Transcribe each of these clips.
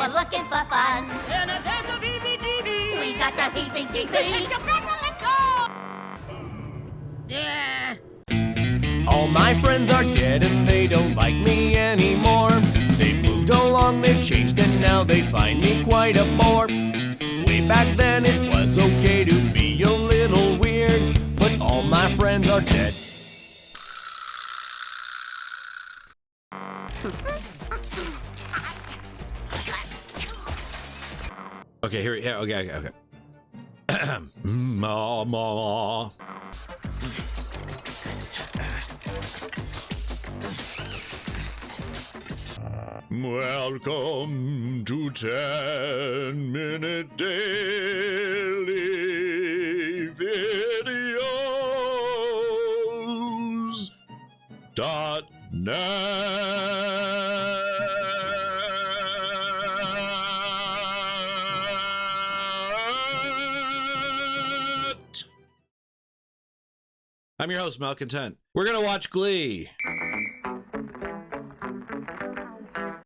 we're looking for fun. In a days of EBGB, we got the heebie-jeebies. Let's go! Yeah. All my friends are dead and they don't like me anymore. They've moved along, they've changed, and now they find me quite a bore. Way back then it was okay to be a little weird, but all my friends are dead. Okay, here, okay. Mama. Welcome to 10-minute daily videos .net. I'm your host, Malcontent. We're gonna watch Glee.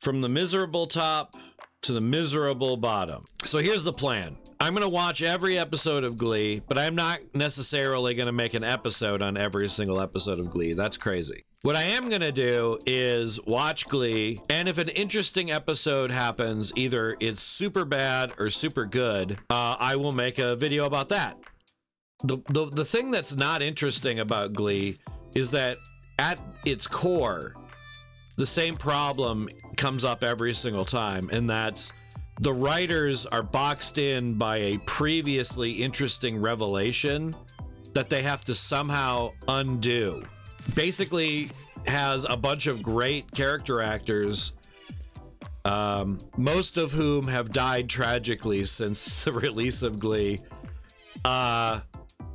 From the miserable top to the miserable bottom. So here's the plan. I'm gonna watch every episode of Glee, but I'm not necessarily gonna make an episode on every single episode of Glee. That's crazy. What I am gonna do is watch Glee, and if an interesting episode happens, either it's super bad or super good, I will make a video about that. The thing that's not interesting about Glee is that at its core, the same problem comes up every single time, and that's the writers are boxed in by a previously interesting revelation that they have to somehow undo. Basically has a bunch of great character actors, most of whom have died tragically since the release of Glee.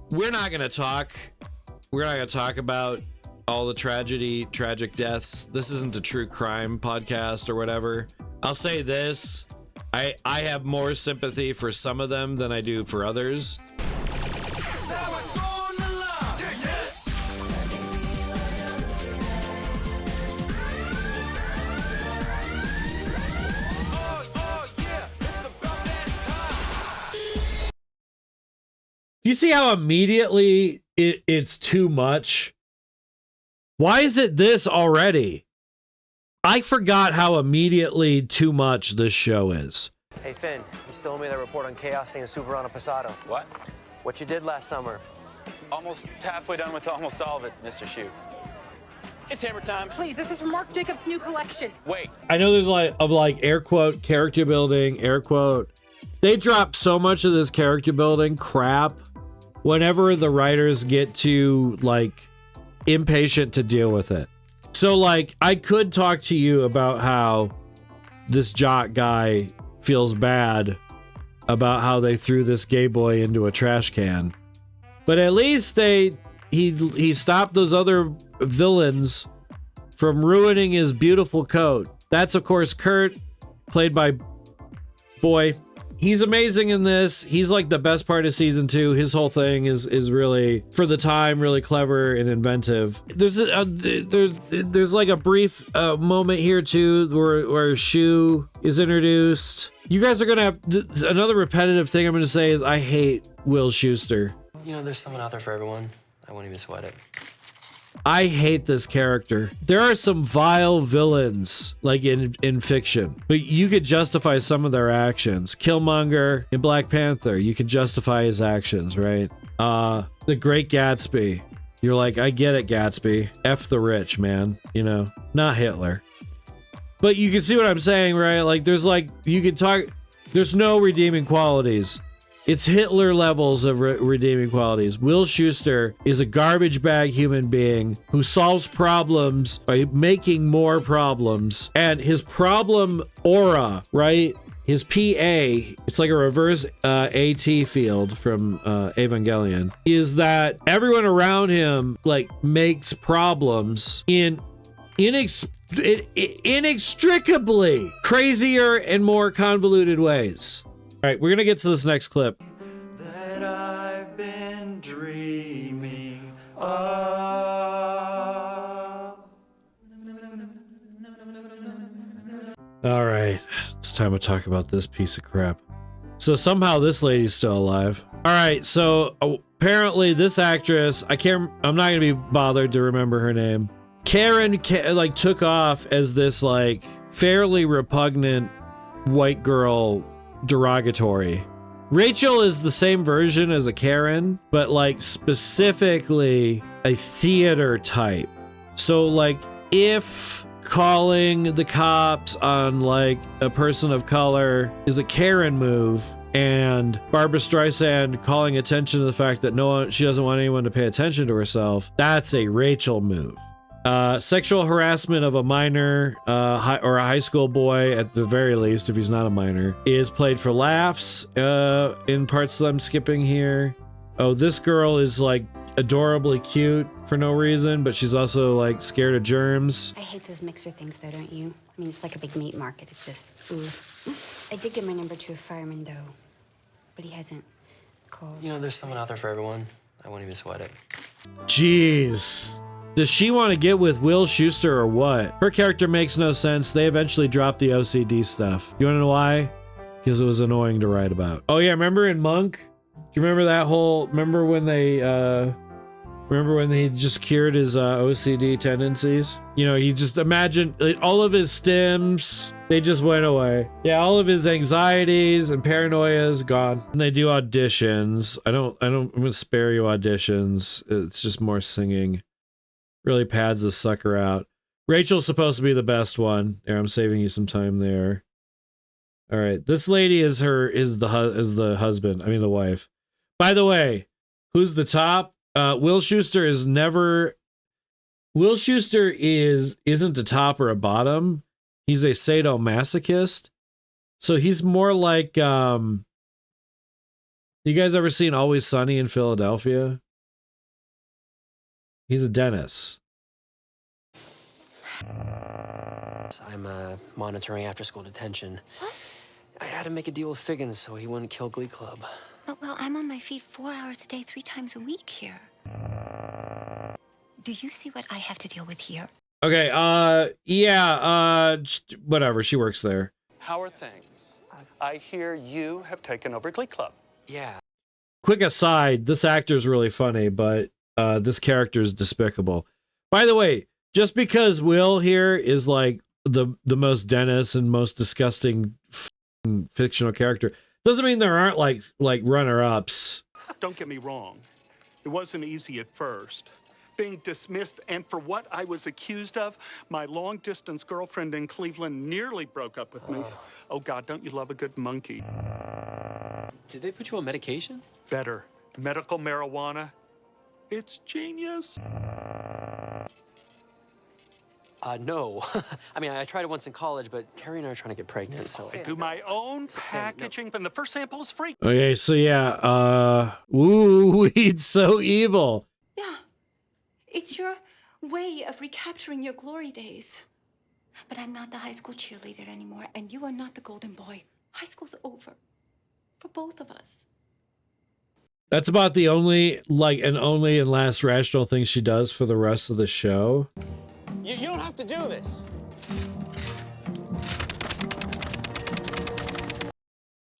We're not gonna talk about all the tragic deaths. This isn't a true crime podcast or whatever. I'll say this, I have more sympathy for some of them than I do for others. You see how immediately it's too much? Why is it this already? I forgot how immediately too much this show is. Hey, Finn, you still owe me that report on Chaos and Suverano Pasado. What? What you did last summer. Almost halfway done with almost all of it, Mr. Shoe. It's hammer time. Please, this is from Mark Jacobs' new collection. Wait. I know there's a lot of like air quote character building, air quote. They drop so much of this character building crap whenever the writers get too like impatient to deal with it. So like I could talk to you about how this jock guy feels bad about how they threw this gay boy into a trash can, but at least he stopped those other villains from ruining his beautiful coat. That's of course Kurt, played by Boy. He's amazing in this. He's like the best part of season 2. His whole thing is really, for the time, really clever and inventive. There's like a brief moment here too where Shu is introduced. You guys are gonna have another repetitive thing I'm gonna say is I hate Will Schuester. You know, there's someone out there for everyone. I won't even sweat it. I hate this character. There are some vile villains, like in fiction, but you could justify some of their actions. Killmonger in Black Panther, you could justify his actions, right? The Great Gatsby. You're like, I get it, Gatsby. F the rich, man. You know, not Hitler. But you can see what I'm saying, right? Like, there's like, you could talk, there's no redeeming qualities. It's Hitler levels of redeeming qualities. Will Schuester is a garbage bag human being who solves problems by making more problems. And his problem aura, right? His PA, it's like a reverse AT field from Evangelion, is that everyone around him like makes problems in inextricably crazier and more convoluted ways. All right, we're gonna get to this next clip. That I've been dreaming of. All right, it's time to talk about this piece of crap. So somehow this lady's still alive. All right, so apparently this actress, I'm not gonna be bothered to remember her name. Karen like took off as this like fairly repugnant white girl derogatory. Rachel is the same version as a Karen, but like specifically a theater type. So like if calling the cops on like a person of color is a Karen move, and Barbara Streisand calling attention to the fact that she doesn't want anyone to pay attention to herself, that's a Rachel move. Sexual harassment of a minor or a high school boy, at the very least, if he's not a minor, is played for laughs in parts that I'm skipping here. Oh, this girl is like adorably cute for no reason, but she's also like scared of germs. I hate those mixer things though, don't you? I mean, it's like a big meat market. It's just, ooh. I did give my number to a fireman though, but he hasn't called. You know, there's someone out there for everyone. I won't even sweat it. Jeez. Does she want to get with Will Schuester or what? Her character makes no sense. They eventually dropped the OCD stuff. You want to know why? Because it was annoying to write about. Oh yeah, remember in Monk? Do you remember that whole, remember when he just cured his OCD tendencies? You know, he just imagined all of his stims, they just went away. Yeah, all of his anxieties and paranoias gone. And they do auditions. I'm gonna spare you auditions. It's just more singing. Really pads the sucker out. Rachel's supposed to be the best one. There, I'm saving you some time there. All right, this lady is the husband. I mean the wife. By the way, who's the top? Will Schuester isn't a top or a bottom. He's a sadomasochist. So he's more like you guys ever seen Always Sunny in Philadelphia? He's a dentist. I'm monitoring after-school detention. What? I had to make a deal with Figgins so he wouldn't kill Glee Club. But, well, I'm on my feet 4 hours a day, 3 times a week here. Do you see what I have to deal with here? Okay, whatever, she works there. How are things? I hear you have taken over Glee Club. Yeah. Quick aside, this actor's really funny, but this character is despicable. By the way, just because Will here is like the most Dennis and most disgusting fictional character, doesn't mean there aren't like runner-ups. Don't get me wrong. It wasn't easy at first. Being dismissed, and for what I was accused of, my long-distance girlfriend in Cleveland nearly broke up with me. Oh, God, don't you love a good monkey? Did they put you on medication? Better. Medical marijuana. It's genius. No. I mean, I tried it once in college, but Terry and I are trying to get pregnant, so... I do my own packaging, and the first sample is free. Okay, so yeah, ooh, he's so evil. Yeah. It's your way of recapturing your glory days. But I'm not the high school cheerleader anymore, and you are not the golden boy. High school's over. For both of us. That's about the only and last rational thing she does for the rest of the show. You don't have to do this.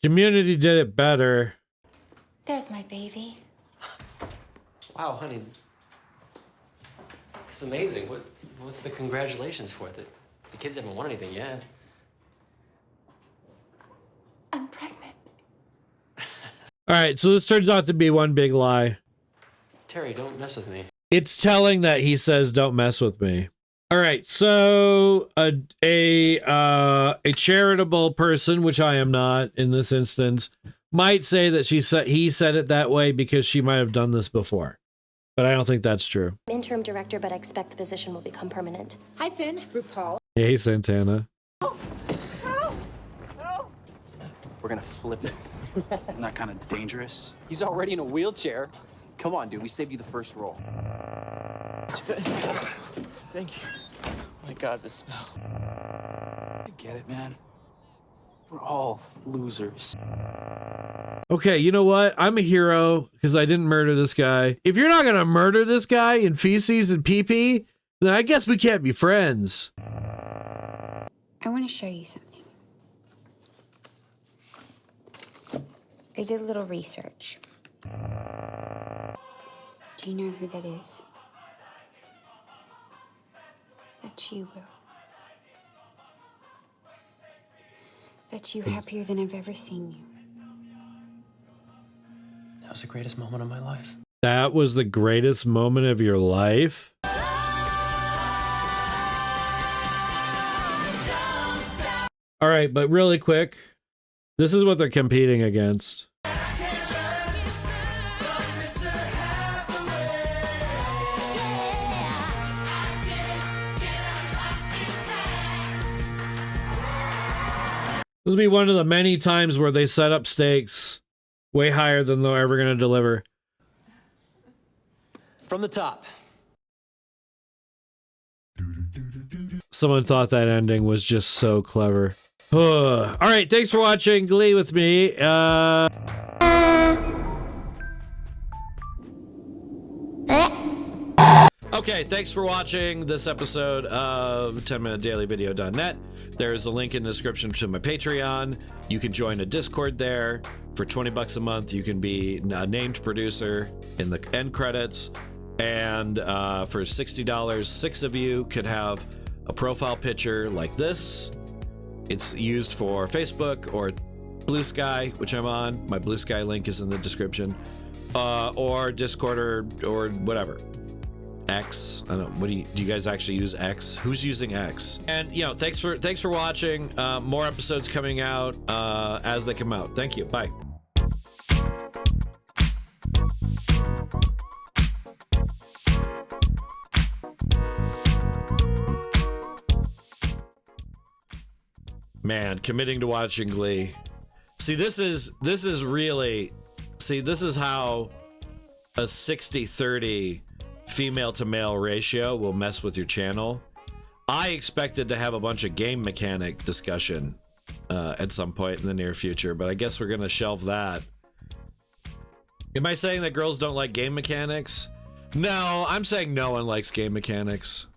Community did it better. There's my baby. Wow, honey. It's amazing. What's the congratulations for? The kids haven't won anything yet. I'm pregnant. All right, so this turns out to be one big lie. Terry, don't mess with me. It's telling that he says, "Don't mess with me." All right, so a charitable person, which I am not in this instance, might say that he said it that way because she might have done this before, but I don't think that's true. I'm interim director, but I expect the position will become permanent. Hi, Finn. RuPaul. Hey, Santana. We're gonna flip it. Isn't that kind of dangerous? He's already in a wheelchair. Come on, dude. We saved you the first role. Thank you. My God, the smell. I get it, man. We're all losers. Okay, you know what? I'm a hero because I didn't murder this guy. If you're not gonna murder this guy in feces and pee-pee, then I guess we can't be friends. I want to want to show you something. I did a little research. Do you know who that is? That's you, Will. That's you happier than I've ever seen you. That was the greatest moment of my life. That was the greatest moment of your life? All right, but really quick, this is what they're competing against. This will be one of the many times where they set up stakes way higher than they're ever going to deliver. From the top. Someone thought that ending was just so clever. All right, thanks for watching Glee with me. Okay, thanks for watching this episode of 10minutedailyvideo.net. There's a link in the description to my Patreon. You can join a Discord there. For 20 bucks a month, you can be a named producer in the end credits. And for $60, 6 of you could have a profile picture like this. It's used for Facebook or Blue Sky, which I'm on. My Blue Sky link is in the description. Or Discord or whatever. X. I don't know. What do you guys actually use X? Who's using X? And you know, thanks for watching. More episodes coming out as they come out. Thank you. Bye. Man, committing to watching Glee. See, this is really, this is how a 60-30 female to male ratio will mess with your channel. I expected to have a bunch of game mechanic discussion at some point in the near future, but I guess we're gonna shelve that. Am I saying that girls don't like game mechanics? No, I'm saying no one likes game mechanics.